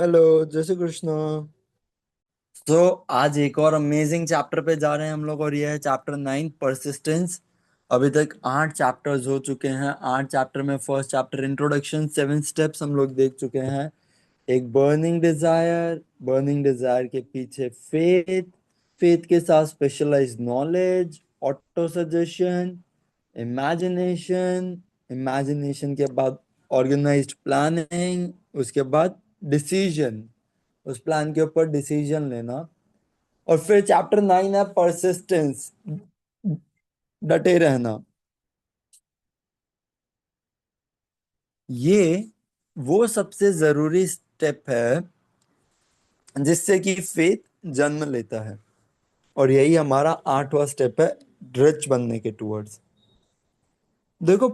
Hello. जय श्री कृष्ण। तो आज एक और अमेजिंग चैप्टर पे जा रहे हैं हम लोग, और ये है चैप्टर 9, परसिस्टेंस। अभी तक 8 चैप्टर्स हो चुके हैं। 8 चैप्टर में फर्स्ट चैप्टर इंट्रोडक्शन, 7 स्टेप्स हम लोग देख चुके हैं। एक बर्निंग डिजायर के पीछे फेथ, फेथ के साथ specialised knowledge, auto suggestion, imagination, imagination के बाद ऑर्गेनाइज्ड प्लानिंग, उसके बाद डिसीजन, उस प्लान के ऊपर डिसीजन लेना। और फिर चैप्टर 9 है परसिस्टेंस, डटे रहना। ये वो सबसे जरूरी स्टेप है जिससे कि फेथ जन्म लेता है। और यही हमारा 8वां स्टेप है, रिच बनने के टूवर्ड्स। देखो,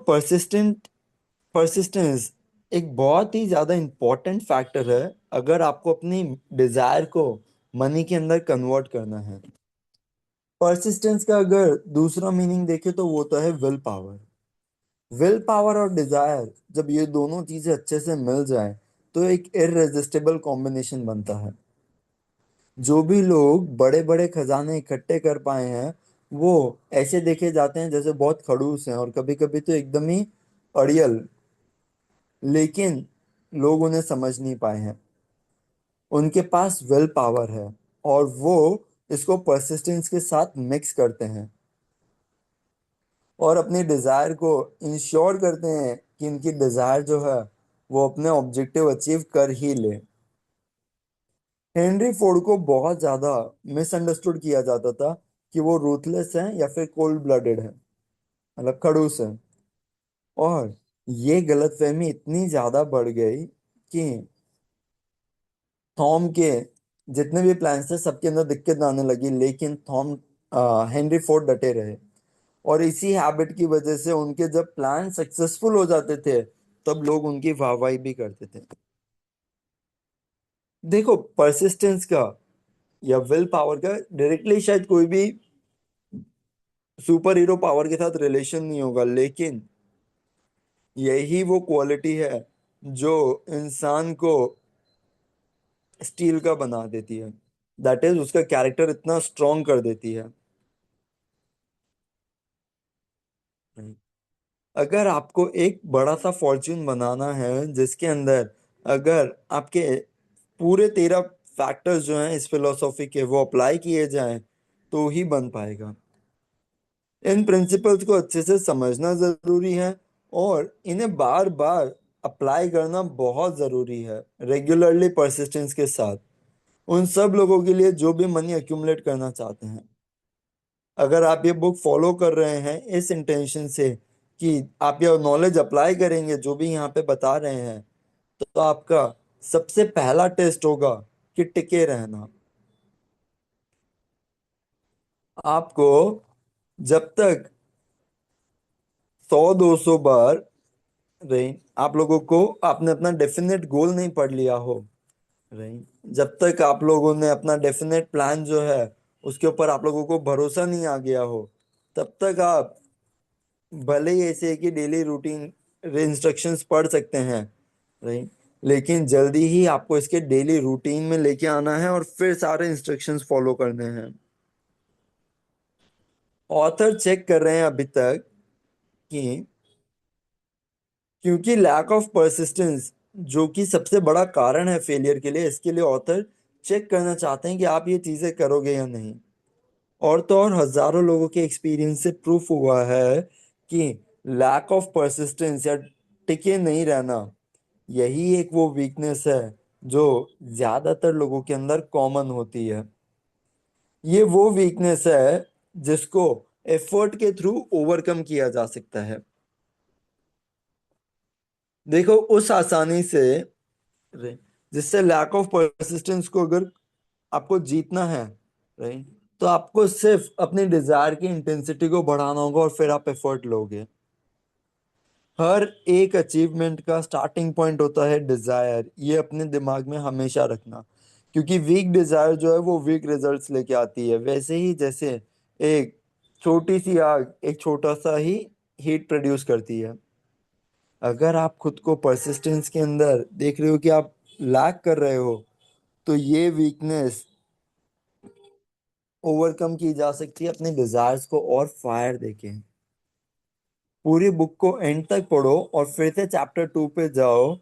परसिस्टेंस एक बहुत ही ज्यादा इंपॉर्टेंट फैक्टर है अगर आपको अपनी डिजायर को मनी के अंदर कन्वर्ट करना है। परसिस्टेंस का अगर दूसरा मीनिंग देखे तो वो तो है विल पावर। विल पावर और डिजायर, जब ये दोनों चीजें अच्छे से मिल जाए तो एक इररेजिस्टिबल कॉम्बिनेशन बनता है। जो भी लोग बड़े बड़े खजाने इकट्ठे कर पाए हैं वो ऐसे देखे जाते हैं जैसे बहुत खड़ूस हैं, और कभी कभी तो एकदम ही अड़ियल। लेकिन लोग उन्हें समझ नहीं पाए हैं। उनके पास विल पावर है और वो इसको परसिस्टेंस के साथ मिक्स करते हैं और अपनी डिजायर को इंश्योर करते हैं कि इनकी डिजायर जो है वो अपने ऑब्जेक्टिव अचीव कर ही ले। हेनरी फोर्ड को बहुत ज्यादा मिसअंडरस्टूड किया जाता था कि वो रूथलेस हैं या फिर कोल्ड ब्लडेड हैं, मतलब खड़ूस हैं। और ये गलतफहमी इतनी ज्यादा बढ़ गई कि थॉम के जितने भी प्लान्स थे सबके अंदर दिक्कत आने लगी, लेकिन हेनरी फोर्ड डटे रहे। और इसी हैबिट की वजह से उनके जब प्लान सक्सेसफुल हो जाते थे तब लोग उनकी वाहवाही भी करते थे। देखो, परसिस्टेंस का या विल पावर का डायरेक्टली शायद कोई भी सुपर हीरो पावर के साथ रिलेशन नहीं होगा, लेकिन यही वो क्वालिटी है जो इंसान को स्टील का बना देती है। दैट इज, उसका कैरेक्टर इतना स्ट्रांग कर देती है। अगर आपको एक बड़ा सा फॉर्च्यून बनाना है जिसके अंदर अगर आपके पूरे 13 फैक्टर्स जो हैं इस फिलोसॉफी के वो अप्लाई किए जाएं तो ही बन पाएगा। इन प्रिंसिपल्स को अच्छे से समझना जरूरी है और इन्हें बार बार अप्लाई करना बहुत जरूरी है, रेगुलरली परसिस्टेंस के साथ। उन सब लोगों के लिए जो भी मनी अक्यूमुलेट करना चाहते हैं, अगर आप ये बुक फॉलो कर रहे हैं इस इंटेंशन से कि आप ये नॉलेज अप्लाई करेंगे जो भी यहाँ पे बता रहे हैं, तो आपका सबसे पहला टेस्ट होगा कि टिके रहना। आपको जब तक 100-200 बार रही आप लोगों को आपने अपना डेफिनेट गोल नहीं पढ़ लिया हो, रही जब तक आप लोगों ने अपना डेफिनेट प्लान जो है उसके ऊपर आप लोगों को भरोसा नहीं आ गया हो, तब तक आप भले ही ऐसे कि डेली रूटीन इंस्ट्रक्शंस पढ़ सकते हैं, राइट, लेकिन जल्दी ही आपको इसके डेली रूटीन में लेके आना है और फिर सारे इंस्ट्रक्शंस फॉलो करने हैं। ऑथर चेक कर रहे हैं अभी तक कि क्योंकि लैक ऑफ परसिस्टेंस जो कि सबसे बड़ा कारण है फेलियर के लिए, इसके लिए ऑथर चेक करना चाहते हैं कि आप ये चीजें करोगे या नहीं। और तो और हजारों लोगों के एक्सपीरियंस से प्रूफ हुआ है कि लैक ऑफ परसिस्टेंस या टिके नहीं रहना, यही एक वो वीकनेस है जो ज्यादातर लोगों के अंदर कॉमन होती है। ये वो वीकनेस है जिसको एफर्ट के थ्रू ओवरकम किया जा सकता है। देखो, उस आसानी से जिससे लैक ऑफ परसिस्टेंस को अगर आपको जीतना है, राइट, तो आपको सिर्फ अपनी डिजायर की इंटेंसिटी को बढ़ाना होगा और फिर आप एफर्ट लोगे। हर एक अचीवमेंट का स्टार्टिंग पॉइंट होता है डिजायर, ये अपने दिमाग में हमेशा रखना। क्योंकि वीक डिजायर जो है वो वीक रिजल्ट्स लेके आती है, वैसे ही जैसे एक छोटी सी आग एक छोटा सा ही हीट प्रोड्यूस करती है। अगर आप खुद को परसिस्टेंस के अंदर देख रहे हो कि आप लैक कर रहे हो, तो ये वीकनेस ओवरकम की जा सकती है अपने डिजायर्स को और फायर देके। पूरी बुक को एंड तक पढ़ो और फिर से चैप्टर 2 पे जाओ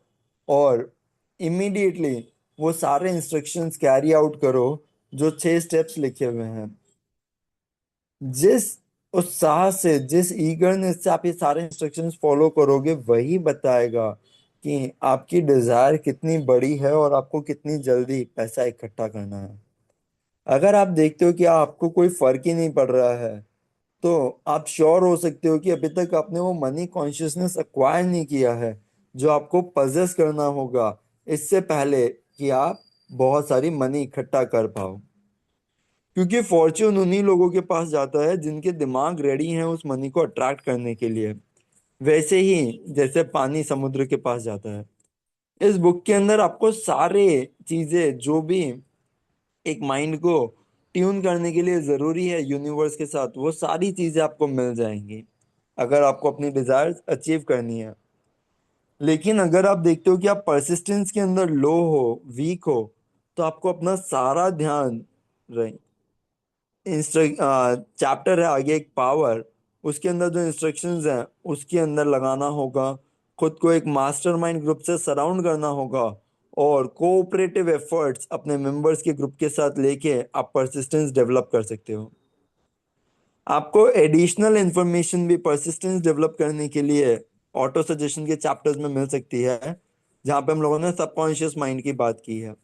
और इमीडिएटली वो सारे इंस्ट्रक्शंस कैरी आउट करो जो 6 स्टेप्स लिखे हुए हैं। जिस उत्साह से, जिस ईगरनेस से आप ये सारे इंस्ट्रक्शंस फॉलो करोगे, वही बताएगा कि आपकी डिजायर कितनी बड़ी है और आपको कितनी जल्दी पैसा इकट्ठा करना है। अगर आप देखते हो कि आपको कोई फर्क ही नहीं पड़ रहा है, तो आप श्योर हो सकते हो कि अभी तक आपने वो मनी कॉन्शियसनेस एक्वायर नहीं किया है जो आपको पजेस करना होगा इससे पहले कि आप बहुत सारी मनी इकट्ठा कर पाओ। क्योंकि फॉर्च्यून उन्हीं लोगों के पास जाता है जिनके दिमाग रेडी हैं उस मनी को अट्रैक्ट करने के लिए, वैसे ही जैसे पानी समुद्र के पास जाता है। इस बुक के अंदर आपको सारे चीजें जो भी एक माइंड को ट्यून करने के लिए जरूरी है यूनिवर्स के साथ, वो सारी चीजें आपको मिल जाएंगी अगर आपको अपनी डिजायर्स अचीव करनी है। लेकिन अगर आप देखते हो कि आप परसिस्टेंस के अंदर लो हो, वीक हो, तो आपको अपना सारा ध्यान चैप्टर है आगे एक पावर, उसके अंदर जो इंस्ट्रक्शंस हैं उसके अंदर लगाना होगा। खुद को एक मास्टरमाइंड ग्रुप से सराउंड करना होगा और कोऑपरेटिव एफर्ट्स अपने मेंबर्स के ग्रुप के साथ लेके आप परसिस्टेंस डेवलप कर सकते हो। आपको एडिशनल इंफॉर्मेशन भी परसिस्टेंस डेवलप करने के लिए ऑटो सजेशन के चैप्टर्स में मिल सकती है, जहाँ पे हम लोगों ने सबकॉन्शियस माइंड की बात की है।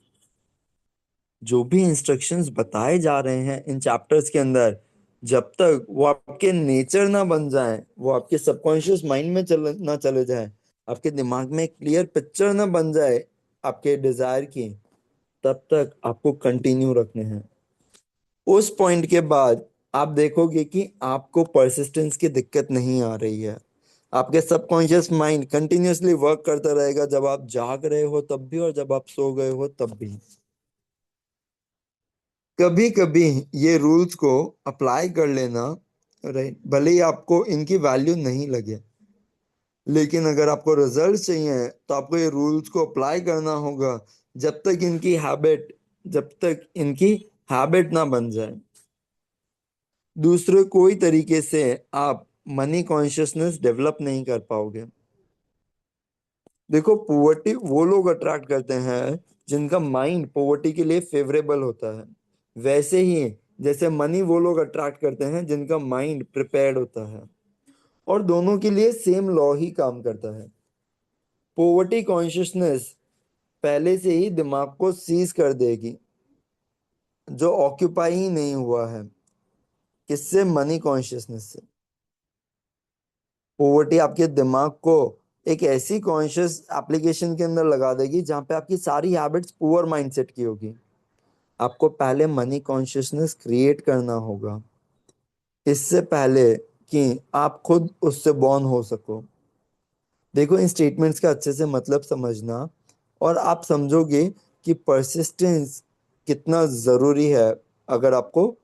जो भी इंस्ट्रक्शंस बताए जा रहे हैं इन चैप्टर्स के अंदर, जब तक वो आपके नेचर ना बन जाए, वो आपके सबकॉन्शियस माइंड में ना चले जाए, आपके दिमाग में एक क्लियर पिक्चर ना बन जाए आपके डिजायर की, तब तक आपको कंटिन्यू रखने हैं। उस पॉइंट के बाद आप देखोगे कि आपको परसिस्टेंस की दिक्कत नहीं आ रही है। आपके सबकॉन्शियस माइंड कंटिन्यूअसली वर्क करता रहेगा, जब आप जाग रहे हो तब भी और जब आप सो गए हो तब भी। कभी कभी ये रूल्स को अप्लाई कर लेना, राइट, भले ही आपको इनकी वैल्यू नहीं लगे, लेकिन अगर आपको रिजल्ट चाहिए तो आपको ये रूल्स को अप्लाई करना होगा जब तक इनकी हैबिट ना बन जाए। दूसरे कोई तरीके से आप मनी कॉन्शियसनेस डेवलप नहीं कर पाओगे। देखो, पोवर्टी वो लोग अट्रैक्ट करते हैं जिनका माइंड पोवर्टी के लिए फेवरेबल होता है, वैसे ही जैसे मनी वो लोग अट्रैक्ट करते हैं जिनका माइंड प्रिपेयर्ड होता है। और दोनों के लिए सेम लॉ ही काम करता है। पोवर्टी कॉन्शियसनेस पहले से ही दिमाग को सीज कर देगी, जो ऑक्यूपाई ही नहीं हुआ है किससे, मनी कॉन्शियसनेस से। पोवर्टी आपके दिमाग को एक ऐसी कॉन्शियस एप्लीकेशन के अंदर लगा देगी जहां पे आपकी सारी हैबिट्स पुअर माइंडसेट की होगी। आपको पहले मनी कॉन्शियसनेस क्रिएट करना होगा, इससे पहले कि आप खुद उससे बॉर्न हो सको। देखो, इन स्टेटमेंट्स का अच्छे से मतलब समझना और आप समझोगे कि परसिस्टेंस कितना ज़रूरी है अगर आपको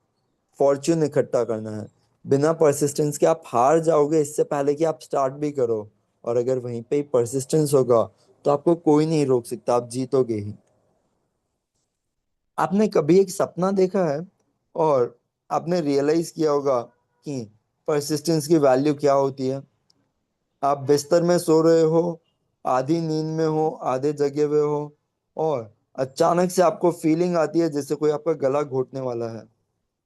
फॉर्च्यून इकट्ठा करना है। बिना परसिस्टेंस के आप हार जाओगे इससे पहले कि आप स्टार्ट भी करो। और अगर वहीं पे ही परसिस्टेंस होगा तो आपको कोई नहीं रोक सकता, आप जीतोगे ही। आपने कभी एक सपना देखा है और आपने रियलाइज किया होगा कि परसिस्टेंस की वैल्यू क्या होती है? आप बिस्तर में सो रहे हो, आधी नींद में हो, आधे जगे हुए हो, और अचानक से आपको फीलिंग आती है जैसे कोई आपका गला घोटने वाला है।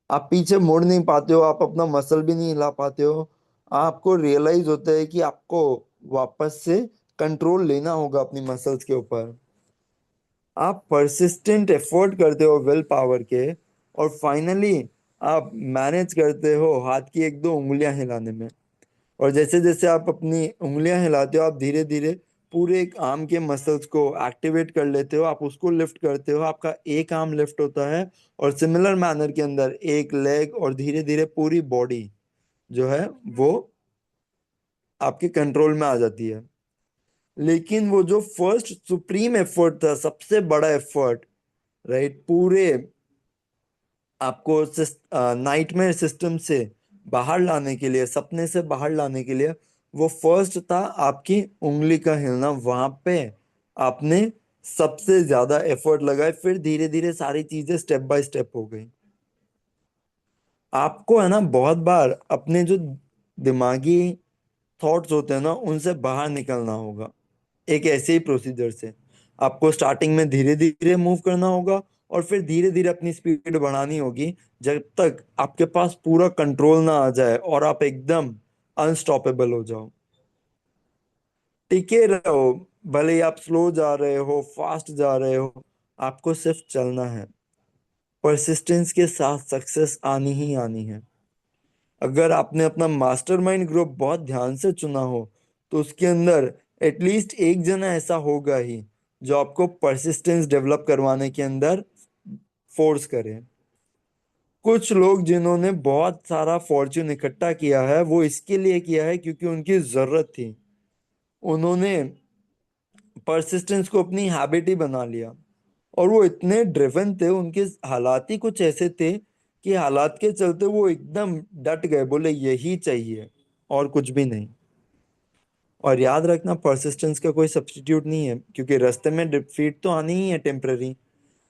आप पीछे मुड़ नहीं पाते हो, आप अपना मसल भी नहीं हिला पाते हो। आपको रियलाइज होता है कि आपको वापस से कंट्रोल लेना होगा अपनी मसल्स के ऊपर। आप परसिस्टेंट एफर्ट करते हो विल पावर के, और फाइनली आप मैनेज करते हो हाथ की एक दो उंगलियां हिलाने में। और जैसे जैसे आप अपनी उंगलियां हिलाते हो, आप धीरे धीरे पूरे एक आर्म के मसल्स को एक्टिवेट कर लेते हो, आप उसको लिफ्ट करते हो, आपका एक आर्म लिफ्ट होता है। और सिमिलर मैनर के अंदर एक लेग, और धीरे धीरे पूरी बॉडी जो है वो आपके कंट्रोल में आ जाती है। लेकिन वो जो फर्स्ट सुप्रीम एफर्ट था, सबसे बड़ा एफर्ट, राइट, पूरे आपको नाइटमेयर सिस्टम से बाहर लाने के लिए, सपने से बाहर लाने के लिए, वो फर्स्ट था आपकी उंगली का हिलना। वहां पे आपने सबसे ज्यादा एफर्ट लगाए, फिर धीरे धीरे सारी चीजें स्टेप बाय स्टेप हो गई। आपको है ना बहुत बार अपने जो दिमागी थॉट्स होते हैं ना उनसे बाहर निकलना होगा, एक ऐसे ही प्रोसीजर से। आपको स्टार्टिंग में धीरे धीरे मूव करना होगा, और फिर धीरे धीरे अपनी स्पीड बढ़ानी होगी, जब तक आपके पास पूरा कंट्रोल ना आ जाए और आप एकदम अनस्टॉपेबल हो जाओ। टिके रहो, भले ही आप स्लो जा रहे हो फास्ट जा रहे हो, आपको सिर्फ चलना है। परसिस्टेंस के साथ सक्सेस आनी ही आनी है। अगर आपने अपना मास्टरमाइंड ग्रुप बहुत ध्यान से चुना हो, तो उसके अंदर एटलीस्ट एक जना ऐसा होगा ही जो आपको परसिस्टेंस डेवलप करवाने के अंदर फोर्स करे। कुछ लोग जिन्होंने बहुत सारा फॉर्च्यून इकट्ठा किया है, वो इसके लिए किया है क्योंकि उनकी जरूरत थी। उन्होंने परसिस्टेंस को अपनी हैबिट ही बना लिया, और वो इतने ड्रिवन थे, उनके हालात ही कुछ ऐसे थे कि हालात के चलते वो एकदम डट गए, बोले यही चाहिए और कुछ भी नहीं। और याद रखना, परसिस्टेंस का कोई सब्स्टिट्यूट नहीं है, क्योंकि रास्ते में डिफीट तो आनी ही है टेम्पररी।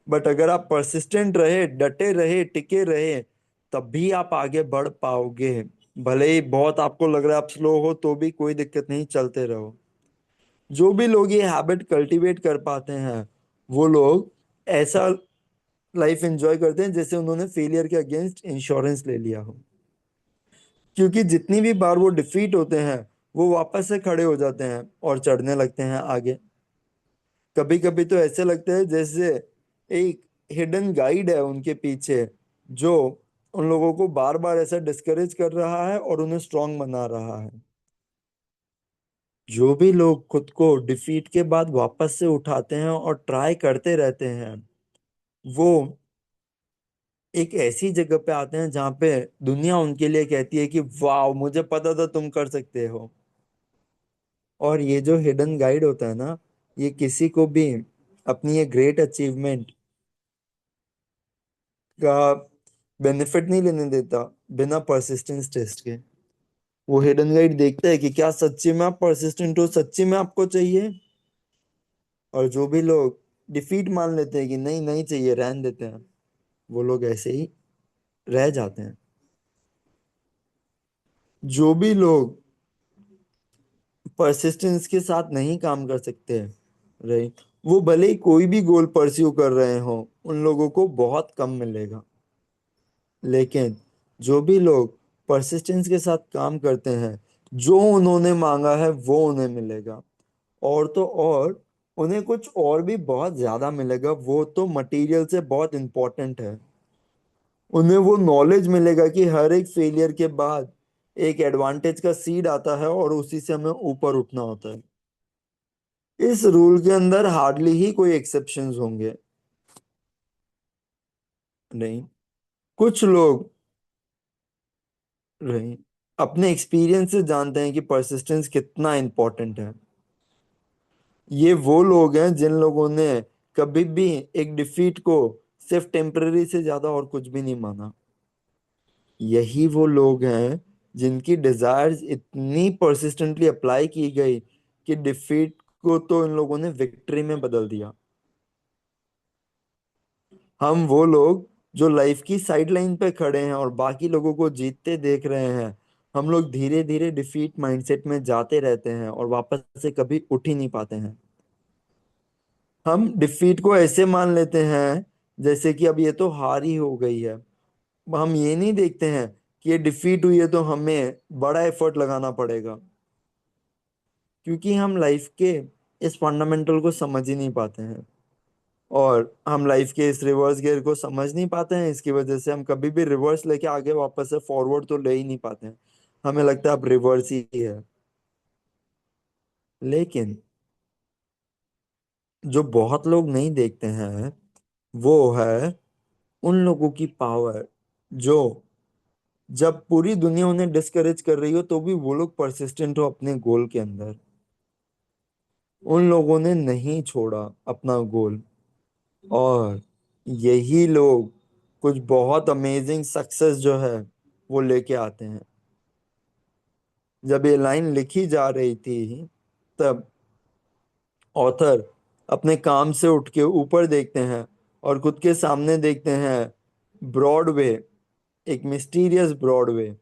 बट अगर आप परसिस्टेंट रहे, डटे रहे, टिके रहे, तब भी आप आगे बढ़ पाओगे। भले ही बहुत आपको लग रहा है आप स्लो हो, तो भी कोई दिक्कत नहीं, चलते रहो। जो भी लोग ये हैबिट कल्टीवेट कर पाते हैं, वो लोग ऐसा लाइफ एंजॉय करते हैं जैसे उन्होंने फेलियर के अगेंस्ट इंश्योरेंस ले लिया हो। क्योंकि जितनी भी बार वो डिफीट होते हैं, वो वापस से खड़े हो जाते हैं और चढ़ने लगते हैं आगे। कभी कभी तो ऐसे लगता है जैसे एक हिडन गाइड है उनके पीछे, जो उन लोगों को बार बार ऐसा डिस्करेज कर रहा है और उन्हें स्ट्रांग बना रहा है। जो भी लोग खुद को डिफीट के बाद वापस से उठाते हैं और ट्राई करते रहते हैं, वो एक ऐसी जगह पे आते हैं जहाँ पे दुनिया उनके लिए कहती है कि वाह, मुझे पता था तुम कर सकते हो। और ये जो हिडन गाइड होता है ना, ये किसी को भी अपनी ये ग्रेट अचीवमेंट का बेनिफिट नहीं लेने देता बिना परसिस्टेंस टेस्ट के। वो हिडन गाइड देखता है कि क्या सच्ची में आप परसिस्टेंट हो, सच्ची में आपको चाहिए। और जो भी लोग डिफीट मान लेते हैं कि नहीं नहीं चाहिए, रहन देते हैं, वो लोग ऐसे ही रह जाते हैं। जो भी लोग परसिस्टेंस के साथ नहीं काम कर सकते, राइट, वो भले ही कोई भी गोल परस्यू कर रहे हो, उन लोगों को बहुत कम मिलेगा। लेकिन जो भी लोग परसिस्टेंस के साथ काम करते हैं, जो उन्होंने मांगा है वो उन्हें मिलेगा। और तो और, उन्हें कुछ और भी बहुत ज्यादा मिलेगा, वो तो मटेरियल से बहुत इंपॉर्टेंट है। उन्हें वो नॉलेज मिलेगा कि हर एक फेलियर के बाद एक एडवांटेज का सीड आता है और उसी से हमें ऊपर उठना होता है। इस रूल के अंदर हार्डली ही कोई एक्सेप्शंस होंगे। नहीं, कुछ लोग, नहीं, अपने एक्सपीरियंस से जानते हैं कि परसिस्टेंस कितना इंपॉर्टेंट है। ये वो लोग हैं जिन लोगों ने कभी भी एक डिफीट को सिर्फ टेम्पररी से ज्यादा और कुछ भी नहीं माना। यही वो लोग हैं जिनकी डिजायर्स इतनी परसिस्टेंटली अप्लाई की गई कि डिफीट को तो इन लोगों ने विक्ट्री में बदल दिया। हम वो लोग जो लाइफ की साइडलाइन पे खड़े हैं और बाकी लोगों को जीतते देख रहे हैं, हम लोग धीरे धीरे डिफीट माइंडसेट में जाते रहते हैं और वापस से कभी उठ ही नहीं पाते हैं। हम डिफीट को ऐसे मान लेते हैं जैसे कि अब ये तो हार ही हो गई है। हम ये नहीं देखते हैं कि ये डिफीट हुई है तो हमें बड़ा एफर्ट लगाना पड़ेगा। क्योंकि हम लाइफ के इस फंडामेंटल को समझ ही नहीं पाते हैं, और हम लाइफ के इस रिवर्स गियर को समझ नहीं पाते हैं। इसकी वजह से हम कभी भी रिवर्स लेके आगे वापस से फॉरवर्ड तो ले ही नहीं पाते हैं। हमें लगता है अब रिवर्स ही है। लेकिन जो बहुत लोग नहीं देखते हैं, वो है उन लोगों की पावर, जो जब पूरी दुनिया उन्हें डिस्करेज कर रही हो तो भी वो लोग परसिस्टेंट हो अपने गोल के अंदर। उन लोगों ने नहीं छोड़ा अपना गोल। और यही लोग कुछ बहुत अमेजिंग सक्सेस जो है वो लेके आते हैं। जब ये लाइन लिखी जा रही थी, तब ऑथर अपने काम से उठ के ऊपर देखते हैं और खुद के सामने देखते हैं ब्रॉडवे, एक मिस्टीरियस ब्रॉडवे,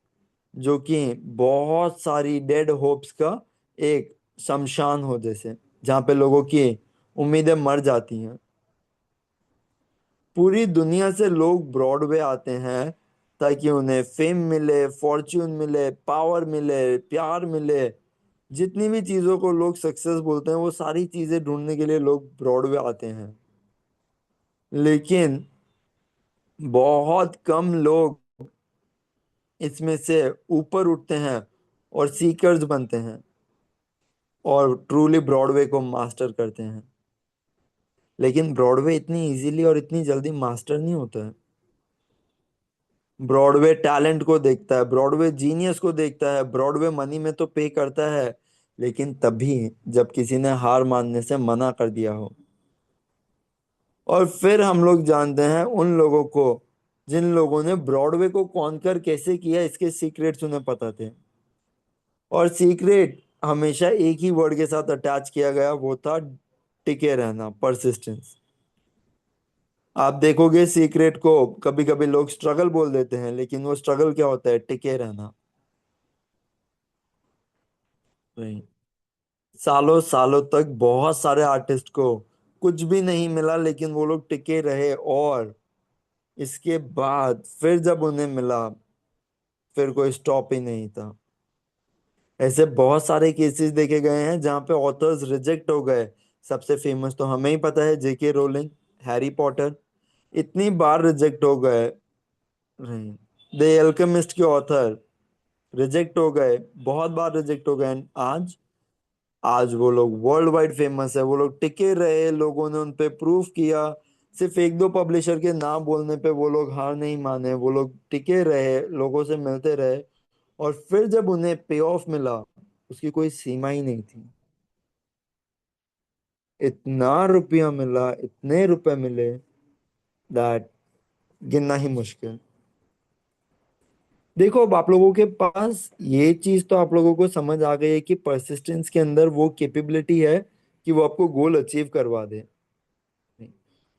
जो कि बहुत सारी डेड होप्स का एक शमशान हो जैसे, जहाँ पे लोगों की उम्मीदें मर जाती हैं। पूरी दुनिया से लोग ब्रॉडवे आते हैं ताकि उन्हें फेम मिले, फॉर्च्यून मिले, पावर मिले, प्यार मिले। जितनी भी चीजों को लोग सक्सेस बोलते हैं, वो सारी चीजें ढूंढने के लिए लोग ब्रॉडवे आते हैं। लेकिन बहुत कम लोग इसमें से ऊपर उठते हैं और सीकर्स बनते हैं और ट्रूली ब्रॉडवे को मास्टर करते हैं। लेकिन ब्रॉडवे इतनी इजीली और इतनी जल्दी मास्टर नहीं होता है। ब्रॉडवे टैलेंट को देखता है, ब्रॉडवे जीनियस को देखता है, ब्रॉडवे मनी में तो पे करता है, लेकिन तभी जब किसी ने हार मानने से मना कर दिया हो। और फिर हम लोग जानते हैं उन लोगों को जिन लोगों ने ब्रॉडवे को कॉन्कर कैसे किया, इसके सीक्रेट्स उन्हें पता थे। और सीक्रेट हमेशा एक ही वर्ड के साथ अटैच किया गया, वो था टिके रहना, परसिस्टेंस। आप देखोगे सीक्रेट को कभी कभी लोग स्ट्रगल बोल देते हैं, लेकिन वो स्ट्रगल क्या होता है? टिके रहना। नहीं। सालों सालों तक बहुत सारे आर्टिस्ट को कुछ भी नहीं मिला, लेकिन वो लोग टिके रहे, और इसके बाद फिर जब उन्हें मिला, फिर कोई स्टॉप ही नहीं था। ऐसे बहुत सारे केसेस देखे गए हैं जहाँ पे ऑथर्स रिजेक्ट हो गए। सबसे फेमस तो हमें ही पता है, जेके रोलिंग, हैरी पॉटर, इतनी बार रिजेक्ट हो गए। द एल्केमिस्ट के ऑथर रिजेक्ट हो गए, बहुत बार रिजेक्ट हो गए। आज आज वो लोग वर्ल्ड वाइड फेमस है, वो लोग टिके रहे, लोगों ने उन पे प्रूफ किया। सिर्फ एक दो पब्लिशर के नाम बोलने पे वो लोग हार नहीं माने, वो लोग टिके रहे, लोगों से मिलते रहे, और फिर जब उन्हें पे ऑफ मिला, उसकी कोई सीमा ही नहीं थी। इतना रुपया मिला, इतने रुपए मिले, दैट गिनना ही मुश्किल। देखो, अब आप लोगों के पास ये चीज तो आप लोगों को समझ आ गई है कि परसिस्टेंस के अंदर वो कैपेबिलिटी है कि वो आपको गोल अचीव करवा दे।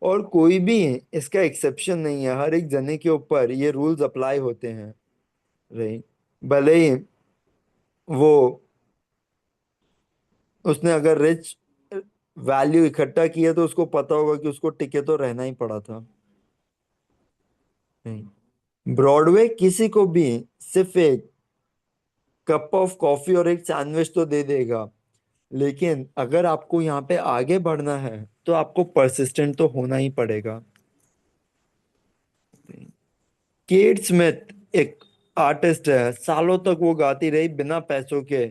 और कोई भी इसका एक्सेप्शन नहीं है, हर एक जने के ऊपर ये रूल्स अप्लाई होते हैं। राइट। भले ही वो, उसने अगर रिच वैल्यू इकट्ठा किया तो उसको पता होगा कि उसको टिके तो रहना ही पड़ा था। नहीं। ब्रॉडवे किसी को भी सिर्फ एक कप ऑफ कॉफी और एक सैंडविच तो दे देगा, लेकिन अगर आपको यहाँ पे आगे बढ़ना है तो आपको परसिस्टेंट तो होना ही पड़ेगा। केट स्मिथ एक आर्टिस्ट है, सालों तक वो गाती रही बिना पैसों के,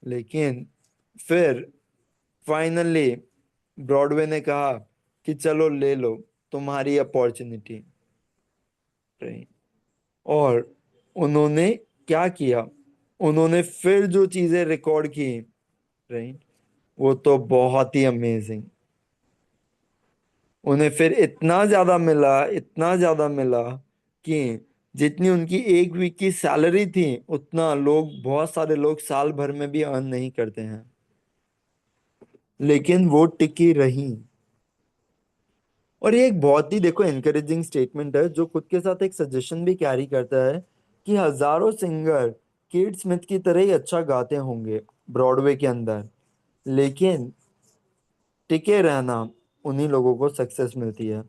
लेकिन फिर फाइनली ब्रॉडवे ने कहा कि चलो ले लो, तुम्हारी अपॉर्चुनिटी। और उन्होंने क्या किया? उन्होंने फिर जो चीजें रिकॉर्ड की, राइट, वो तो बहुत ही अमेजिंग। उन्हें फिर इतना ज्यादा मिला, इतना ज्यादा मिला कि जितनी उनकी एक वीक की सैलरी थी, उतना लोग, बहुत सारे लोग साल भर में भी अर्न नहीं करते हैं। लेकिन वो टिकी रही। और ये एक बहुत ही, देखो, एनकरेजिंग स्टेटमेंट है, जो खुद के साथ एक सजेशन भी कैरी करता है कि हजारों सिंगर केट स्मिथ की तरह ही अच्छा गाते होंगे ब्रॉडवे के अंदर, लेकिन टिके रहना, उन्हीं लोगों को सक्सेस मिलती है।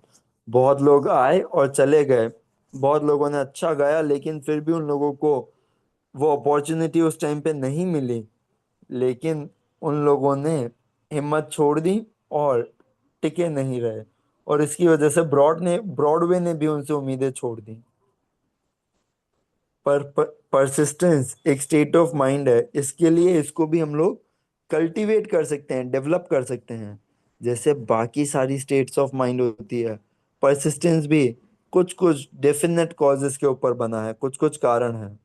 बहुत लोग आए और चले गए, बहुत लोगों ने अच्छा गाया, लेकिन फिर भी उन लोगों को वो अपॉर्चुनिटी उस टाइम पे नहीं मिली। लेकिन उन लोगों ने हिम्मत छोड़ दी और टिके नहीं रहे, और इसकी वजह से ब्रॉडवे ने भी उनसे उम्मीदें छोड़ दी। पर परसिस्टेंस एक स्टेट ऑफ माइंड है, इसके लिए इसको भी हम लोग कल्टीवेट कर सकते हैं, डेवलप कर सकते हैं। जैसे बाकी सारी स्टेट्स ऑफ माइंड होती है, परसिस्टेंस भी कुछ कुछ डेफिनेट कॉजेस के ऊपर बना है, कुछ कुछ कारण है।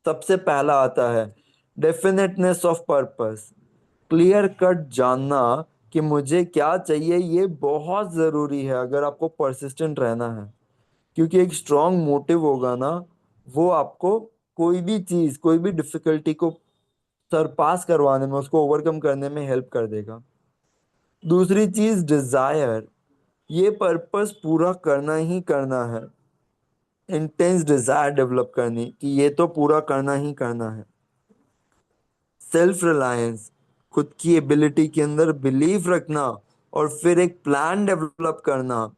सबसे पहला आता है definiteness of purpose. Clear cut जानना कि मुझे क्या चाहिए, ये बहुत जरूरी है अगर आपको परसिस्टेंट रहना है। क्योंकि एक स्ट्रांग मोटिव होगा ना, वो आपको कोई भी चीज, कोई भी डिफिकल्टी को सरपास करवाने में, उसको ओवरकम करने में हेल्प कर देगा। दूसरी चीज डिजायर, ये पर्पस पूरा करना ही करना है। इंटेंस डिजायर डेवलप करनी कि ये तो पूरा करना ही करना है। सेल्फ रिलायंस, खुद की एबिलिटी के अंदर बिलीव रखना और फिर एक प्लान डेवलप करना,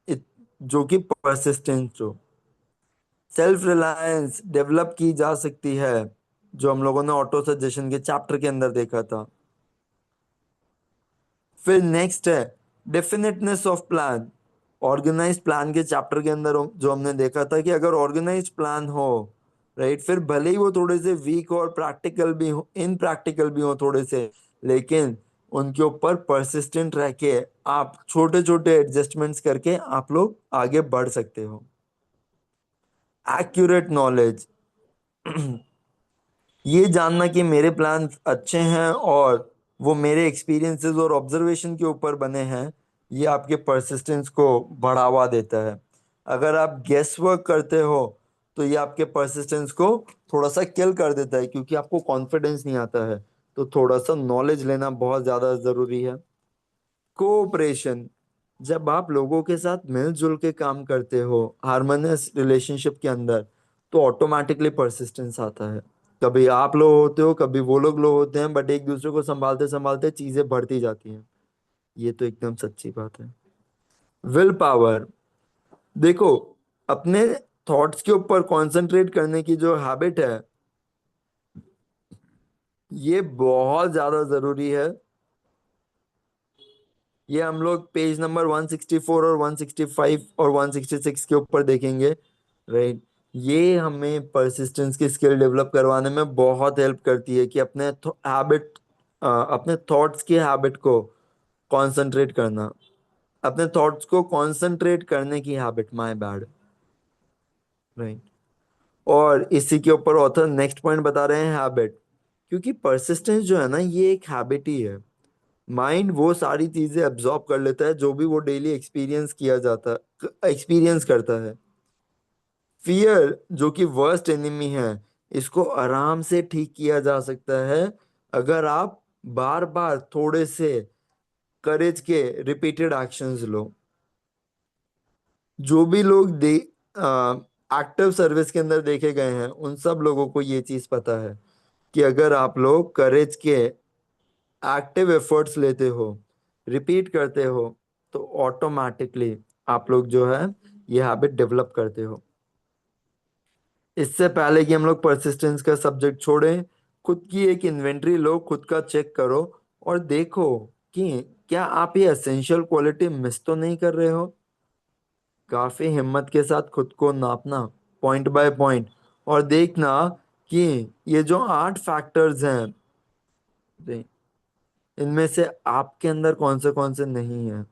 इत- जो कि परसिस्टेंस हो। सेल्फ रिलायंस डेवलप की जा सकती है, जो हम लोगों ने ऑटो सजेशन के चैप्टर के अंदर देखा था। फिर नेक्स्ट है definiteness of plan. Organise plan के चैप्टर के अंदर जो हमने देखा था कि अगर ऑर्गेनाइज प्लान हो, राइट, फिर भले ही वो थोड़े से वीक हो और प्रैक्टिकल भी हो, इनप्रैक्टिकल भी हो थोड़े से, लेकिन उनके ऊपर परसिस्टेंट रह के आप छोटे छोटे एडजस्टमेंट्स करके आप लोग आगे बढ़ सकते हो। एक्यूरेट नॉलेज, ये जानना कि मेरे प्लान अच्छे हैं और वो मेरे एक्सपीरियंसेस और ऑब्जर्वेशन के ऊपर बने हैं, ये आपके परसिस्टेंस को बढ़ावा देता है। अगर आप गेस वर्क करते हो तो ये आपके परसिस्टेंस को थोड़ा सा किल कर देता है, क्योंकि आपको कॉन्फिडेंस नहीं आता है। तो थोड़ा सा नॉलेज लेना बहुत ज़्यादा ज़रूरी है। कोऑपरेशन, जब आप लोगों के साथ मिलजुल के काम करते हो हार्मोनियस रिलेशनशिप के अंदर, तो ऑटोमेटिकली परसिस्टेंस आता है। कभी आप लो होते हो, कभी वो लोग लो होते हैं, बट एक दूसरे को संभालते संभालते चीजें बढ़ती जाती हैं। ये तो एकदम सच्ची बात है। विल पावर, देखो, अपने थॉट्स के ऊपर कंसंट्रेट करने की जो हैबिट है, ये बहुत ज्यादा जरूरी है। ये हम लोग पेज नंबर 164 और 165 और 166 के ऊपर देखेंगे, राइट। ये हमें परसिस्टेंस की स्किल डेवलप करवाने में बहुत हेल्प करती है कि अपने हैबिट, अपने थॉट्स की हैबिट को कंसंट्रेट करना, अपने थॉट्स को कंसंट्रेट करने की हैबिट, माय बैड, राइट। और इसी के ऊपर ऑथर नेक्स्ट पॉइंट बता रहे हैं, हैबिट। क्योंकि परसिस्टेंस जो है ना, ये एक हैबिट ही है। माइंड वो सारी चीजें अब्जॉर्ब कर लेता है जो भी वो डेली एक्सपीरियंस करता है। फियर, जो कि वर्स्ट एनिमी है, इसको आराम से ठीक किया जा सकता है अगर आप बार बार थोड़े से करेज के रिपीटेड एक्शंस लो। जो भी लोग एक्टिव सर्विस के अंदर देखे गए हैं, उन सब लोगों को ये चीज पता है कि अगर आप लोग करेज के एक्टिव एफर्ट्स लेते हो, रिपीट करते हो, तो ऑटोमेटिकली आप लोग जो है ये हैबिट डेवलप करते हो। इससे पहले कि हम लोग परसिस्टेंस का सब्जेक्ट छोड़ें, खुद की एक इन्वेंट्री लो, खुद का चेक करो और देखो कि क्या आप ये एसेंशियल क्वालिटी मिस तो नहीं कर रहे हो। काफी हिम्मत के साथ खुद को नापना, पॉइंट बाय पॉइंट, और देखना कि ये जो 8 फैक्टर्स हैं, इनमें से आपके अंदर कौन से नहीं है।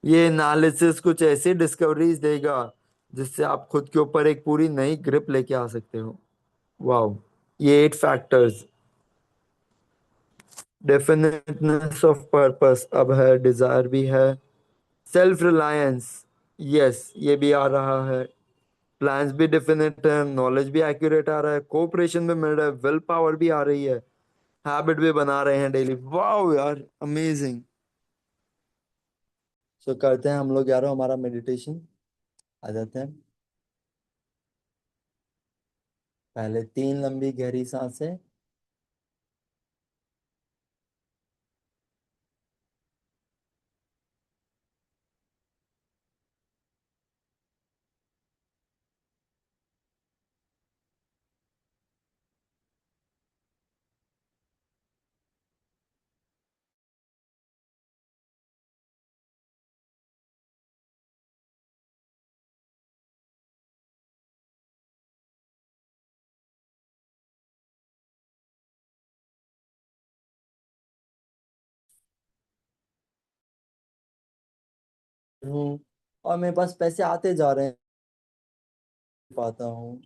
ये एनालिसिस कुछ ऐसी डिस्कवरीज देगा जिससे आप खुद के ऊपर एक पूरी नई ग्रिप लेके आ सकते हो। वाओ, ये 8 फैक्टर्स, डेफिनेटनेस ऑफ पर्पस अब है, डिजायर भी है, सेल्फ रिलायंस, यस ये भी आ रहा है, प्लान्स भी डेफिनेट है, नॉलेज भी एक्यूरेट आ रहा है, कोऑपरेशन भी मिल रहा है, विल पावर भी आ रही है, हैबिट भी बना रहे हैं डेली। वाओ यार, अमेजिंग। सो करते हैं हम लोग यारो हमारा मेडिटेशन। आ जाते हैं। पहले 3 लंबी गहरी सांसें। हूँ और मेरे पास पैसे आते जा रहे हैं, पाता हूँ,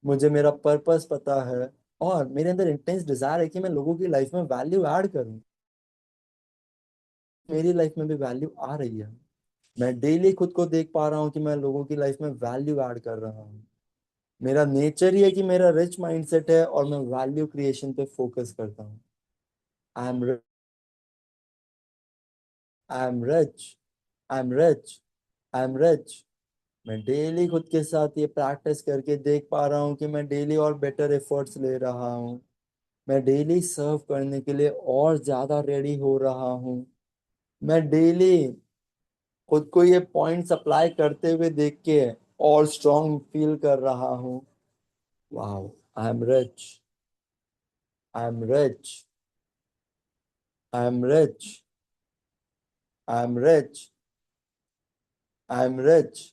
मुझे मेरा पर्पस पता है, और मेरे अंदर इंटेंस डिजायर है कि मैं लोगों की लाइफ में वैल्यू ऐड करूँ। मेरी लाइफ में भी वैल्यू आ रही है। मैं डेली खुद को देख पा रहा हूँ कि मैं लोगों की लाइफ में वैल्यू ऐड कर रहा हूँ। मेरा नेचर ही है कि मेरा रिच माइंडसेट है और मैं वैल्यू क्रिएशन पे फोकस करता हूँ। I am I am rich, I am rich, I am rich. मैं डेली खुद के साथ ये प्रैक्टिस करके देख पा रहा हूँ कि मैं डेली और बेटर एफर्ट्स ले रहा हूँ। मैं डेली सर्व करने के लिए और ज्यादा रेडी हो रहा हूँ। मैं डेली खुद को ये पॉइंट्स अप्लाई करते हुए देख के और स्ट्रांग फील कर रहा हूँ। Wow, I am rich, I am rich, I am rich, I am rich, I am rich,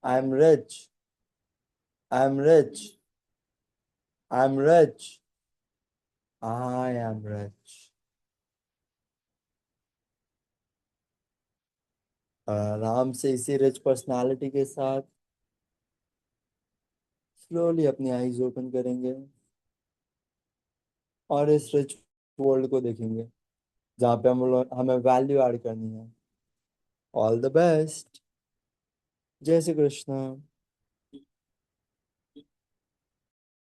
I am rich, I am rich, I am rich, I am rich. आराम से इसी रिच पर्सनालिटी के साथ slowly अपनी eyes open करेंगे और इस rich world को देखेंगे जहाँ पे हमें वैल्यू ऐड करनी है। All the best. जय श्री कृष्ण।